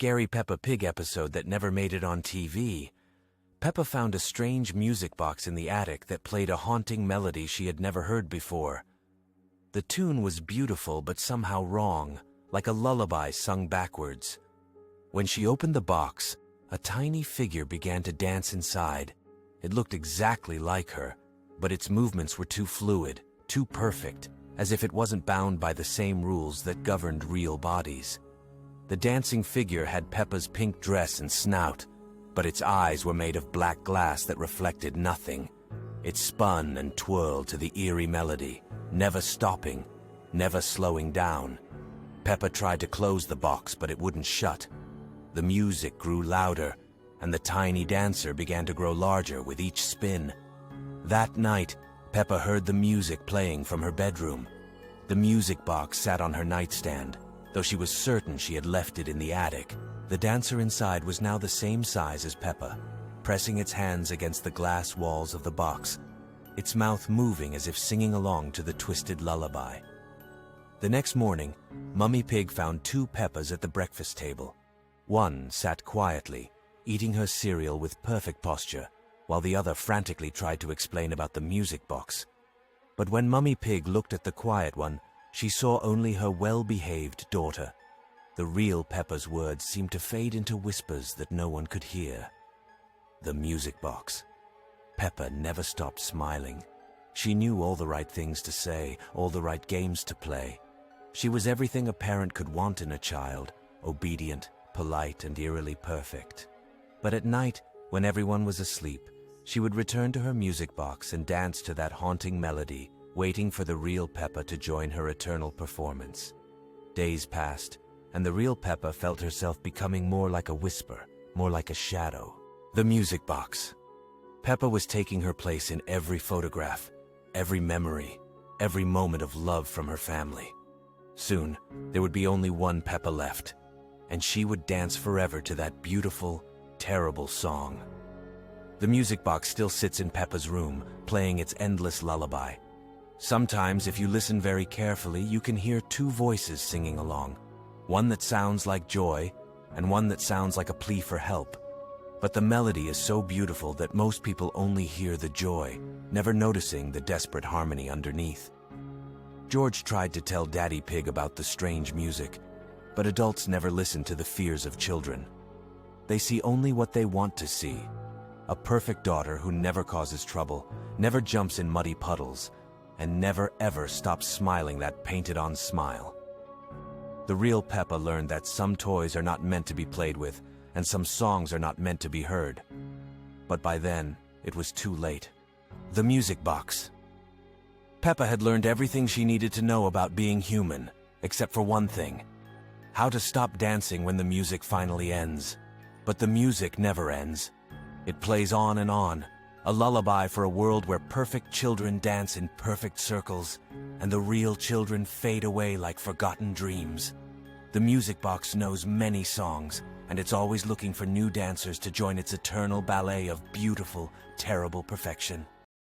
scary Peppa Pig episode that never made it on TV, Peppa found a strange music box in the attic that played a haunting melody she had never heard before. The tune was beautiful but somehow wrong, like a lullaby sung backwards. When she opened the box, a tiny figure began to dance inside. It looked exactly like her, but its movements were too fluid, too perfect, as if it wasn't bound by the same rules that governed real bodies. The dancing figure had Peppa's pink dress and snout, but its eyes were made of black glass that reflected nothing. It spun and twirled to the eerie melody, never stopping, never slowing down. Peppa tried to close the box, but it wouldn't shut. The music grew louder, and the tiny dancer began to grow larger with each spin. That night, Peppa heard the music playing from her bedroom. The music box sat on her nightstand, though she was certain she had left it in the attic. The dancer inside was now the same size as Peppa, pressing its hands against the glass walls of the box, its mouth moving as if singing along to the twisted lullaby. The next morning, Mummy Pig found two Peppas at the breakfast table. One sat quietly, eating her cereal with perfect posture, while the other frantically tried to explain about the music box. But when Mummy Pig looked at the quiet one, she saw only her well-behaved daughter. The real Peppa's words seemed to fade into whispers that no one could hear. The music box. Peppa never stopped smiling. She knew all the right things to say, all the right games to play. She was everything a parent could want in a child, obedient, polite, and eerily perfect. But at night, when everyone was asleep, she would return to her music box and dance to that haunting melody, waiting for the real Peppa to join her eternal performance. Days passed, and the real Peppa felt herself becoming more like a whisper, more like a shadow. The music box. Peppa was taking her place in every photograph, every memory, every moment of love from her family. Soon, there would be only one Peppa left, and she would dance forever to that beautiful, terrible song. The music box still sits in Peppa's room, playing its endless lullaby. Sometimes, if you listen very carefully, you can hear two voices singing along, one that sounds like joy and one that sounds like a plea for help. But the melody is so beautiful that most people only hear the joy, never noticing the desperate harmony underneath. George tried to tell Daddy Pig about the strange music, but adults never listen to the fears of children. They see only what they want to see. A perfect daughter who never causes trouble, never jumps in muddy puddles, and never ever stops smiling that painted-on smile. The real Peppa learned that some toys are not meant to be played with, and some songs are not meant to be heard. But by then, it was too late. The music box. Peppa had learned everything she needed to know about being human, except for one thing: how to stop dancing when the music finally ends. But the music never ends. It plays on and on, a lullaby for a world where perfect children dance in perfect circles, and the real children fade away like forgotten dreams. The music box knows many songs, and it's always looking for new dancers to join its eternal ballet of beautiful, terrible perfection.